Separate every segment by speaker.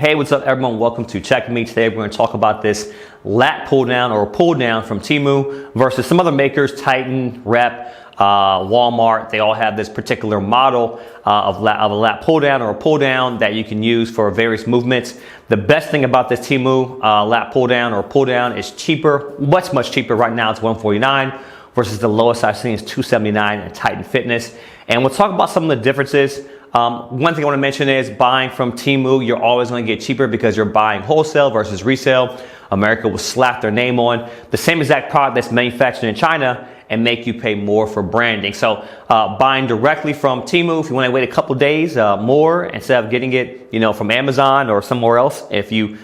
Speaker 1: Hey, what's up everyone? Welcome to Check Me. Today we're going to talk about this lat pull down or pull down from TEMU versus some other makers, Titan, Rep, Walmart. They all have this particular model of a lat pull down or a pull down that you can use for various movements. The best thing about this TEMU lat pull down or pull down is cheaper, much cheaper. Right now it's $149 versus the lowest I've seen is $279 at Titan Fitness. And we'll talk about some of the differences. One thing I want to mention is buying from TEMU, you're always going to get cheaper because you're buying wholesale versus resale. America will slap their name on the same exact product that's manufactured in China and make you pay more for branding. So buying directly from TEMU, if you want to wait a couple days more instead of getting it, from Amazon or somewhere else, if you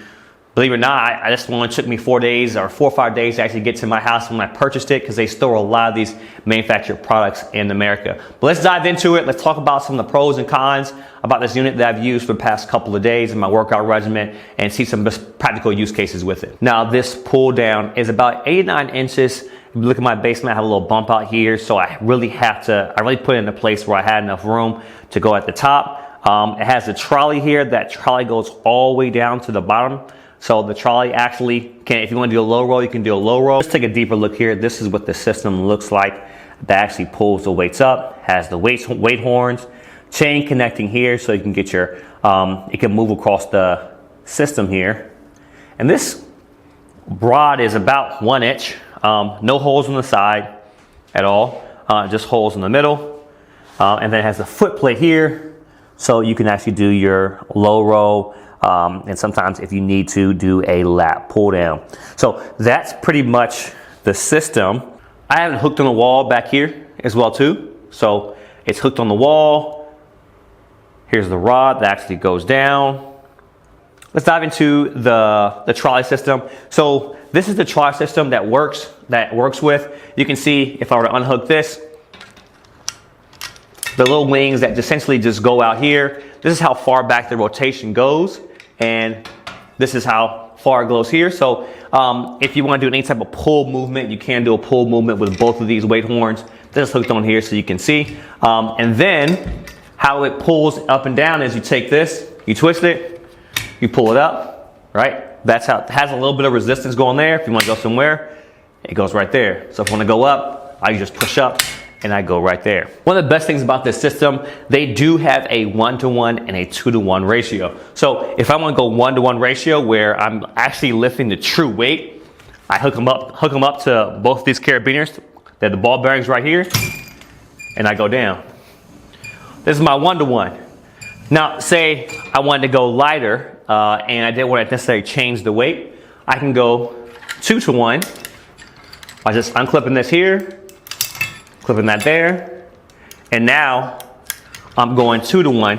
Speaker 1: believe it or not, I just only took me 4 days or 4 or 5 days to actually get to my house when I purchased it because they store a lot of these manufactured products in America. But let's dive into it. Let's talk about some of the pros and cons about this unit that I've used for the past couple of days in my workout regimen and see some practical use cases with it. Now, this pull down is about 89 inches. If you look at my basement, I have a little bump out here, so I really put it in a place where I had enough room to go at the top. It has a trolley here. That trolley goes all the way down to the bottom. So the trolley actually can, if you want to do a low roll, you can do a low roll. Let's take a deeper look here. This is what the system looks like. That actually pulls the weights up, has the weight horns, chain connecting here so you can get your, it can move across the system here. And this rod is about 1 inch, no holes on the side at all, just holes in the middle. And then it has a foot plate here so you can actually do your low roll. And sometimes if you need to do a lat pull down. So that's pretty much the system. I have it hooked on the wall back here as well too. So it's hooked on the wall. Here's the rod that actually goes down. Let's dive into the trolley system. So this is the trolley system that works with. You can see if I were to unhook this, the little wings that essentially just go out here. This is how far back the rotation goes. And this is how far it goes here. So if you want to do any type of pull movement, you can do a pull movement with both of these weight horns. They're just hooked on here so you can see. And then how it pulls up and down is you take this, you twist it, you pull it up, right? That's how it has a little bit of resistance going there. If you want to go somewhere, it goes right there. So if you want to go up, I just push up and I go right there. One of the best things about this system, they do have a 1-to-1 and a 2-to-1 ratio. So if I want to go 1-to-1 ratio where I'm actually lifting the true weight, I hook them up to both these carabiners. They're the ball bearings right here, and I go down. This is my 1-to-1. Now, say I wanted to go lighter and I didn't want to necessarily change the weight, I can go 2-to-1 by just unclipping this here, clipping that there, and now I'm going 2-to-1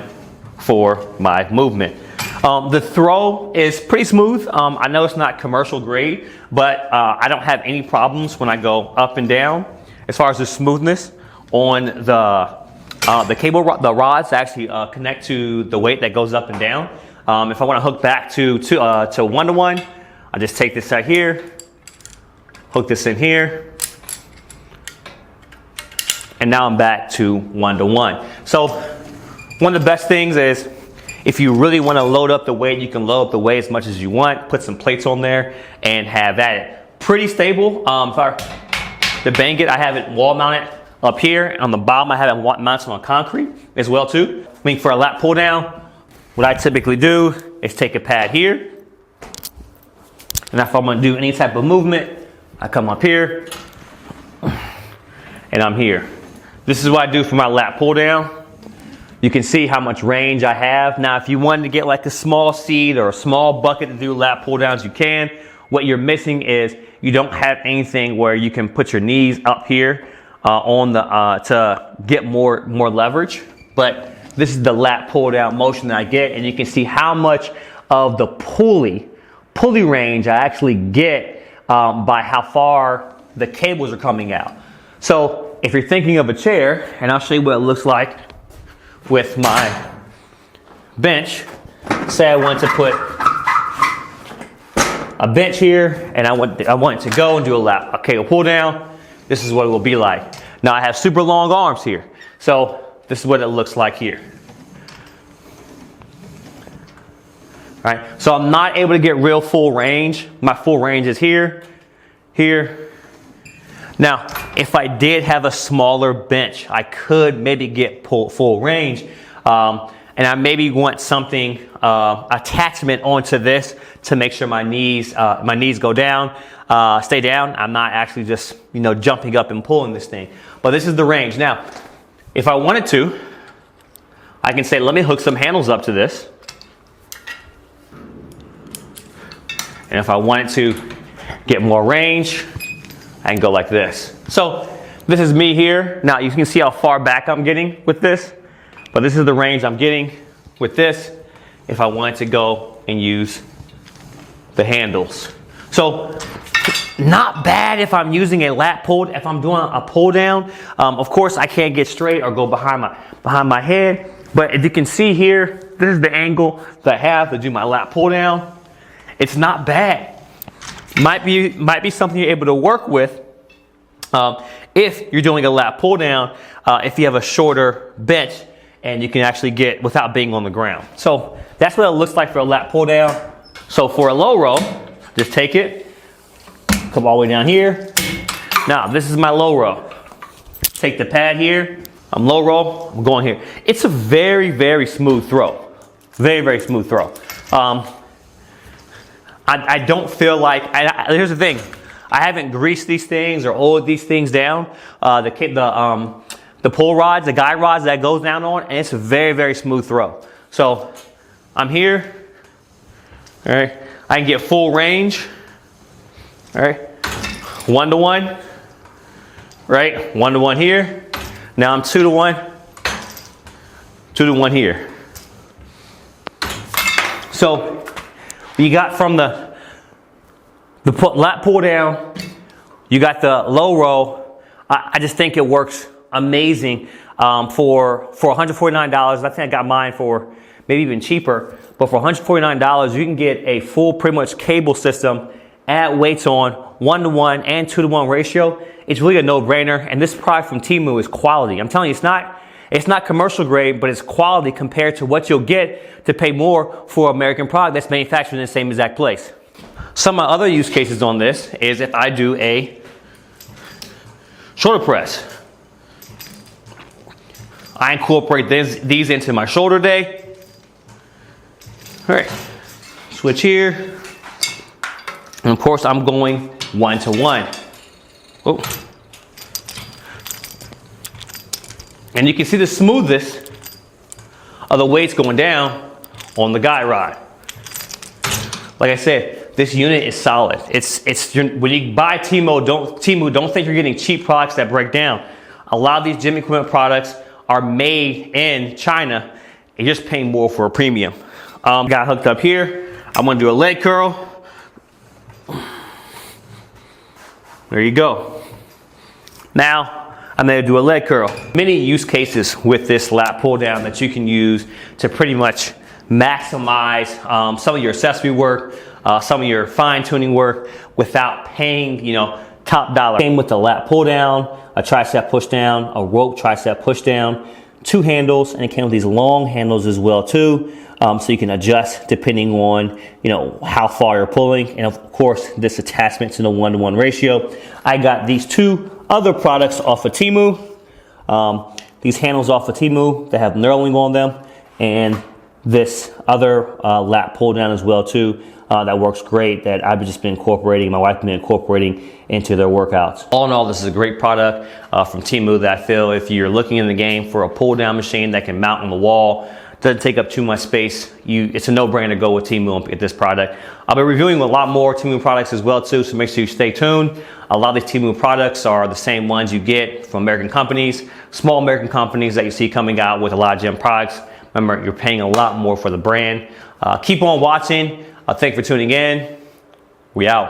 Speaker 1: for my movement. The throw is pretty smooth. I know it's not commercial grade, but I don't have any problems when I go up and down. As far as the smoothness on the cable, the rods actually connect to the weight that goes up and down. If I want to hook back to 1-to-1, I just take this out here, hook this in here, and now I'm back to 1-to-1. So one of the best things is if you really want to load up the weight, you can load up the weight as much as you want, put some plates on there and have that pretty stable. If I to bang it, I have it wall mounted up here. And on the bottom, I have it mounted on concrete as well too. I mean, for a lat pull down, what I typically do is take a pad here. And if I'm going to do any type of movement, I come up here and I'm here. This is what I do for my lat pull down. You can see how much range I have. Now, if you wanted to get like a small seat or a small bucket to do lat pull downs, you can. What you're missing is you don't have anything where you can put your knees up here to get more leverage. But this is the lat pull down motion that I get, and you can see how much of the pulley range I actually get by how far the cables are coming out. So if you're thinking of a chair, and I'll show you what it looks like with my bench. Say I want to put a bench here and I want to go and do a cable pull down. This is what it will be like. Now I have super long arms here. So this is what it looks like here. right? So I'm not able to get real full range. My full range is here, here. Now, if I did have a smaller bench, I could maybe get full range. And I maybe want something, attachment onto this to make sure my knees go down, stay down. I'm not actually just, jumping up and pulling this thing. But this is the range. Now, if I wanted to, I can say, let me hook some handles up to this. And if I wanted to get more range, I can go like this. So this is me here. Now you can see how far back I'm getting with this, but this is the range I'm getting with this if I wanted to go and use the handles. So not bad if I'm using a lat pull, if I'm doing a pull down. Of course I can't get straight or go behind my head, but if you can see here, this is the angle that I have to do my lat pull down. It's not bad. Might be something you're able to work with if you're doing a lat pull down, if you have a shorter bench and you can actually get without being on the ground. So that's what it looks like for a lat pull down. So for a low row, just take it, come all the way down here. Now this is my low row. Take the pad here, I'm low row, I'm going here. It's a very, very smooth throw. Very, very smooth throw. I don't feel like, here's the thing, I haven't greased these things or oiled these things down. The pull rods, the guide rods that goes down on, and it's a very, very smooth throw. So I'm here, all right, I can get full range, all right, 1-to-1, right, 1-to-1 here. Now I'm 2-to-1, 2-to-1 here. So you got from the lat pull down, you got the low row. I just think it works amazing for $149. I think I got mine for maybe even cheaper, but for $149 you can get a full pretty much cable system, add weights on, 1-to-1 and 2-to-1 ratio. It's really a no-brainer, and this product from TEMU is quality. I'm telling you, it's not commercial grade, but it's quality compared to what you'll get to pay more for American product that's manufactured in the same exact place. Some of my other use cases on this is if I do a shoulder press. I incorporate these into my shoulder day. All right, switch here. And of course I'm going 1-to-1. Oh. And you can see the smoothness of the weights going down on the guide rod. Like I said, this unit is solid. When you buy TEMU, don't think you're getting cheap products that break down. A lot of these gym equipment products are made in China, and you're just paying more for a premium. Got hooked up here. I'm gonna do a leg curl. There you go. Now, I'm gonna do a leg curl. Many use cases with this lat pull down that you can use to pretty much maximize some of your accessory work, some of your fine tuning work without paying, top dollar. Came with the lat pull down, a tricep push down, a rope tricep push down, 2 handles, and it came with these long handles as well too. So you can adjust depending on, how far you're pulling. And of course, this attachment to the 1-to-1 ratio. I got these 2 other products off of TEMU. These handles off of TEMU that have knurling on them. And this other lat pull down as well too. That works great, that I've just been incorporating, my wife has been incorporating into their workouts. All in all, this is a great product from TEMU that I feel if you're looking in the game for a pull down machine that can mount on the wall, doesn't take up too much space, it's a no-brainer to go with TEMU and get this product. I'll be reviewing a lot more TEMU products as well too, so make sure you stay tuned. A lot of these TEMU products are the same ones you get from American companies, small American companies that you see coming out with a lot of gym products. Remember, you're paying a lot more for the brand. Keep on watching. Thank you for tuning in. We out.